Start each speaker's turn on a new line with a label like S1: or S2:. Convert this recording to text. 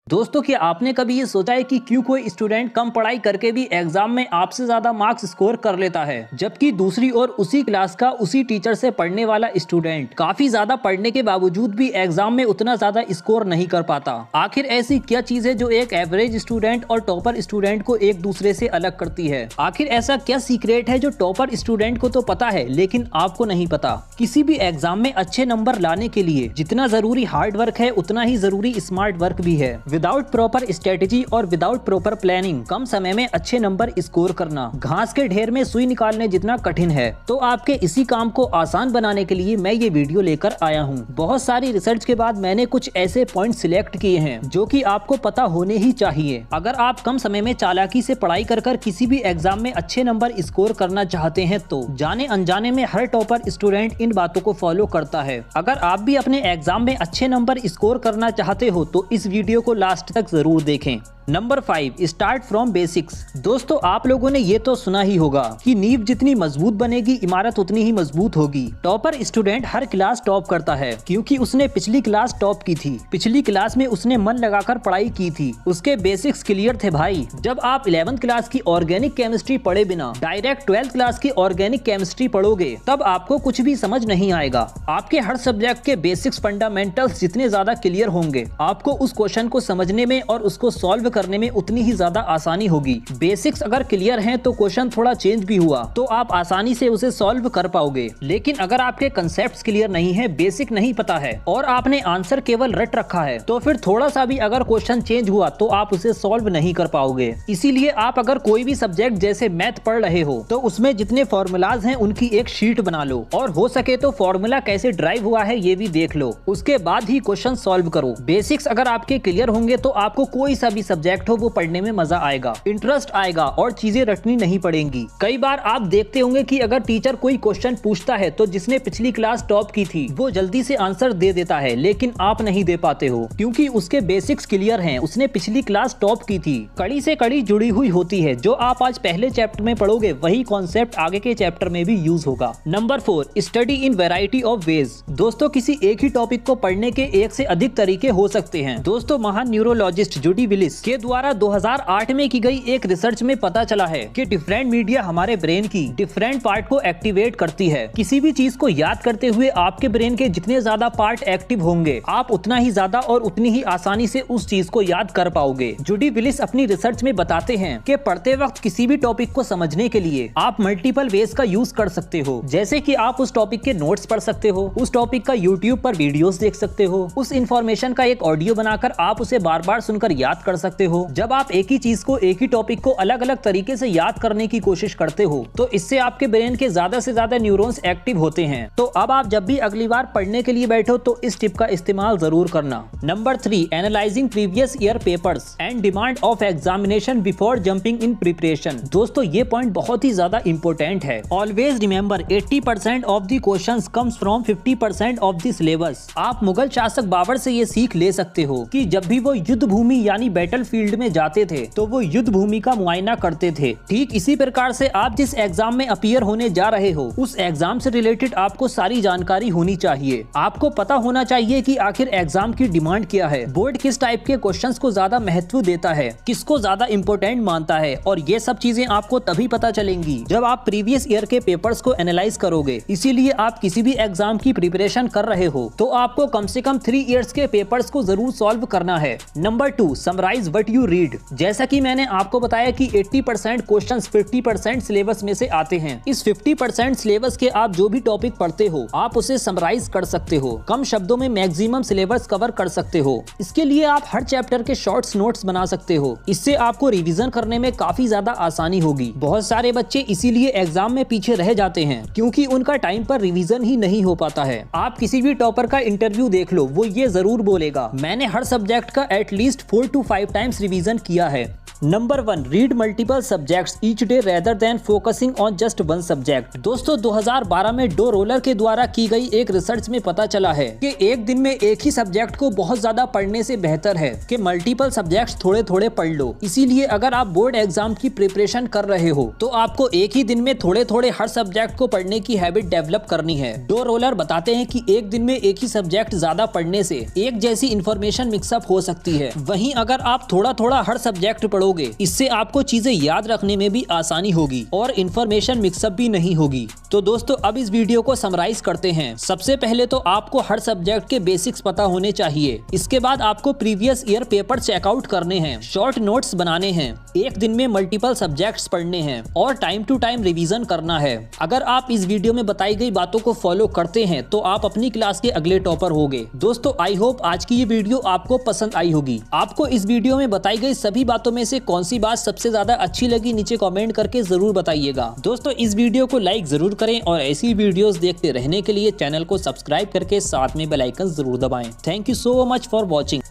S1: दोस्तों, क्या आपने कभी ये सोचा है कि क्यों कोई स्टूडेंट कम पढ़ाई करके भी एग्जाम में आपसे ज्यादा मार्क्स स्कोर कर लेता है, जबकि दूसरी ओर उसी क्लास का उसी टीचर से पढ़ने वाला स्टूडेंट काफी ज्यादा पढ़ने के बावजूद भी एग्जाम में उतना ज्यादा स्कोर नहीं कर पाता। आखिर ऐसी क्या चीज है जो एक एवरेज स्टूडेंट और टॉपर स्टूडेंट को एक दूसरे से अलग करती है? आखिर ऐसा क्या सीक्रेट है जो टॉपर स्टूडेंट को तो पता है लेकिन आपको नहीं पता? किसी भी एग्जाम में अच्छे नंबर लाने के लिए जितना जरूरी हार्ड वर्क है उतना ही जरूरी स्मार्ट वर्क भी है। विदाउट प्रॉपर स्ट्रेटेजी और विदाउट प्रॉपर प्लानिंग कम समय में अच्छे नंबर स्कोर करना घास के ढेर में सुई निकालने जितना कठिन है। तो आपके इसी काम को आसान बनाने के लिए मैं ये वीडियो लेकर आया हूँ। बहुत सारी रिसर्च के बाद मैंने कुछ ऐसे पॉइंट सिलेक्ट किए हैं जो कि आपको पता होने ही चाहिए अगर आप कम समय में चालाकी से पढ़ाई कर किसी भी एग्जाम में अच्छे नंबर स्कोर करना चाहते हैं। तो जाने अनजाने में हर टॉपर स्टूडेंट इन बातों को फॉलो करता है। अगर आप भी अपने एग्जाम में अच्छे नंबर स्कोर करना चाहते हो तो इस वीडियो को लास्ट तक जरूर देखें। Number 5, start from basics. दोस्तों, आप लोगों ने ये तो सुना ही होगा कि नींव जितनी मजबूत बनेगी इमारत उतनी ही मजबूत होगी। टॉपर स्टूडेंट हर क्लास टॉप करता है क्योंकि उसने पिछली क्लास टॉप की थी। पिछली क्लास में उसने मन लगाकर पढ़ाई की थी, उसके बेसिक्स क्लियर थे भाई। जब आप 11th क्लास की ऑर्गेनिक केमिस्ट्री पढ़े बिना डायरेक्ट 12th क्लास की ऑर्गेनिक केमिस्ट्री पढ़ोगे तब आपको कुछ भी समझ नहीं आएगा। आपके हर सब्जेक्ट के बेसिक्स फंडामेंटल्स जितने ज्यादा क्लियर होंगे आपको उस क्वेश्चन को समझने में और उसको सॉल्व करने में उतनी ही ज्यादा आसानी होगी। बेसिक्स अगर क्लियर हैं तो क्वेश्चन थोड़ा चेंज भी हुआ तो आप आसानी से उसे सॉल्व कर पाओगे। लेकिन अगर आपके कंसेप्ट्स क्लियर नहीं है, बेसिक नहीं पता है और आपने आंसर केवल रट रखा है तो फिर थोड़ा सा भी अगर क्वेश्चन चेंज हुआ तो आप उसे सॉल्व नहीं कर पाओगे। इसीलिए आप अगर कोई भी सब्जेक्ट जैसे मैथ पढ़ रहे हो तो उसमें जितने फॉर्मूलाज हैं उनकी एक शीट बना लो और हो सके तो फॉर्मूला कैसे ड्राइव हुआ है ये भी देख लो। उसके बाद ही क्वेश्चन सॉल्व करो। बेसिक्स अगर आपके क्लियर होंगे तो आपको कोई सा भी सब्जेक्ट हो वो पढ़ने में मजा आएगा, इंटरेस्ट आएगा और चीजें रटनी नहीं पड़ेंगी। कई बार आप देखते होंगे कि अगर टीचर कोई क्वेश्चन पूछता है तो जिसने पिछली क्लास टॉप की थी वो जल्दी से आंसर दे देता है, लेकिन आप नहीं दे पाते हो क्योंकि उसके बेसिक्स क्लियर हैं, उसने पिछली क्लास टॉप की थी। कड़ी से कड़ी जुड़ी हुई होती है। जो आप आज पहले चैप्टर में पढ़ोगे वही कॉन्सेप्ट आगे के चैप्टर में भी यूज होगा। Number 4, study in variety of ways. दोस्तों, किसी एक ही टॉपिक को पढ़ने के एक से अधिक तरीके हो सकते हैं। दोस्तों, महान न्यूरोलॉजिस्ट जुडी विलिस के द्वारा 2008 में की गई एक रिसर्च में पता चला है कि डिफरेंट मीडिया हमारे ब्रेन की डिफरेंट पार्ट को एक्टिवेट करती है। किसी भी चीज को याद करते हुए आपके ब्रेन के जितने ज्यादा पार्ट एक्टिव होंगे आप उतना ही ज्यादा और उतनी ही आसानी से उस चीज को याद कर पाओगे। जुडी विलिस अपनी रिसर्च में बताते हैं कि पढ़ते वक्त किसी भी टॉपिक को समझने के लिए आप मल्टीपल वेज का यूज कर सकते हो। जैसे कि आप उस टॉपिक के नोट्स पढ़ सकते हो, उस टॉपिक का यूट्यूब पर वीडियोस देख सकते हो, उस इन्फॉर्मेशन का एक ऑडियो बनाकर आप उसे बार बार सुनकर याद कर सकते हो। जब आप एक ही चीज को, एक ही टॉपिक को अलग अलग तरीके से याद करने की कोशिश करते हो तो इससे आपके ब्रेन के ज्यादा से ज्यादा न्यूरॉन्स एक्टिव होते हैं। तो अब आप जब भी अगली बार पढ़ने के लिए बैठो तो इस टिप का इस्तेमाल जरूर करना। Number 3, analysing previous year papers and demand of examination before jumping in preparation. दोस्तों, ये पॉइंट बहुत ही ज्यादा इंपॉर्टेंट है। Always remember 80% of the questions comes from 50% of the syllabus. आप मुगल शासक बाबर से ये सीख ले सकते हो कि जब भी वो युद्ध भूमि यानी बैटल फील्ड में जाते थे तो वो युद्ध भूमि का मुआयना करते थे। ठीक इसी प्रकार से आप जिस एग्जाम में अपीयर होने जा रहे हो उस एग्जाम से रिलेटेड आपको सारी जानकारी होनी चाहिए। आपको पता होना चाहिए कि आखिर एग्जाम की डिमांड क्या है, बोर्ड किस टाइप के क्वेश्चंस को ज्यादा महत्व देता है, किसको ज्यादा इम्पोर्टेंट मानता है, और ये सब चीजें आपको तभी पता चलेंगी जब आप प्रीवियस ईयर के पेपर्स को एनालाइज करोगे। इसीलिए आप किसी भी एग्जाम की प्रिपरेशन कर रहे हो तो आपको कम से कम 3 इयर्स के पेपर्स को जरूर सॉल्व करना है। Number 2, summarise what you read. जैसा कि मैंने आपको बताया कि 80% क्वेश्चंस 50% सिलेबस में से आते हैं। इस 50% सिलेबस के आप जो भी टॉपिक पढ़ते हो आप उसे समराइज कर सकते हो, कम शब्दों में मैक्सिमम सिलेबस कवर कर सकते हो। इसके लिए आप हर चैप्टर के शॉर्ट्स नोट्स बना सकते हो। इससे आपको रिवीजन करने में काफी ज्यादा आसानी होगी। बहुत सारे बच्चे इसीलिए एग्जाम में पीछे रह जाते हैं क्योंकि उनका टाइम पर रिवीजन ही नहीं हो पाता है। आप किसी भी टॉपर का इंटरव्यू देख लो, वो ये जरूर बोलेगा मैंने हर सब्जेक्ट का एटलीस्ट 4 to 5 टाइम्स रिवीजन किया है। Number 1, read multiple subjects each day rather than focusing on just one subject. दोस्तों 2012 में डो रोलर के द्वारा की गई एक रिसर्च में पता चला है कि एक दिन में एक ही सब्जेक्ट को बहुत ज्यादा पढ़ने से बेहतर है कि मल्टीपल सब्जेक्ट्स थोड़े थोड़े पढ़ लो। इसीलिए अगर आप बोर्ड एग्जाम की प्रिपरेशन कर रहे हो तो आपको एक ही दिन में थोड़े थोड़े हर सब्जेक्ट को पढ़ने की हैबिट डेवलप करनी है। डो रोलर बताते हैं कि एक दिन में एक ही सब्जेक्ट ज्यादा पढ़ने से एक जैसी इंफॉर्मेशन मिक्सअप हो सकती है। वहीं अगर आप थोड़ा थोड़ा हर सब्जेक्ट पढ़ोगे, इससे आपको चीजें याद रखने में भी आसानी होगी और इंफॉर्मेशन मिक्सअप भी नहीं होगी। तो दोस्तों अब इस वीडियो को समराइज करते हैं। सबसे पहले तो आपको हर सब्जेक्ट के बेसिक्स पता होने चाहिए। इसके बाद आपको प्रीवियस ईयर पेपर चेकआउट करने हैं, शॉर्ट नोट्स बनाने हैं, एक दिन में मल्टीपल सब्जेक्ट्स पढ़ने हैं और टाइम टू टाइम रिवीजन करना है। अगर आप इस वीडियो में बताई गई बातों को फॉलो करते हैं तो आप अपनी क्लास के अगले टॉपर होंगे। दोस्तों आई होप आज की ये वीडियो आपको पसंद आई होगी। आपको इस वीडियो में बताई गई सभी बातों में से कौन सी बात सबसे ज्यादा अच्छी लगी नीचे कमेंट करके जरूर बताइएगा। दोस्तों इस वीडियो को लाइक जरूर करें और ऐसी वीडियोस देखते रहने के लिए चैनल को सब्सक्राइब करके साथ में बेल आइकन जरूर दबाएं। Thank you so much for watching.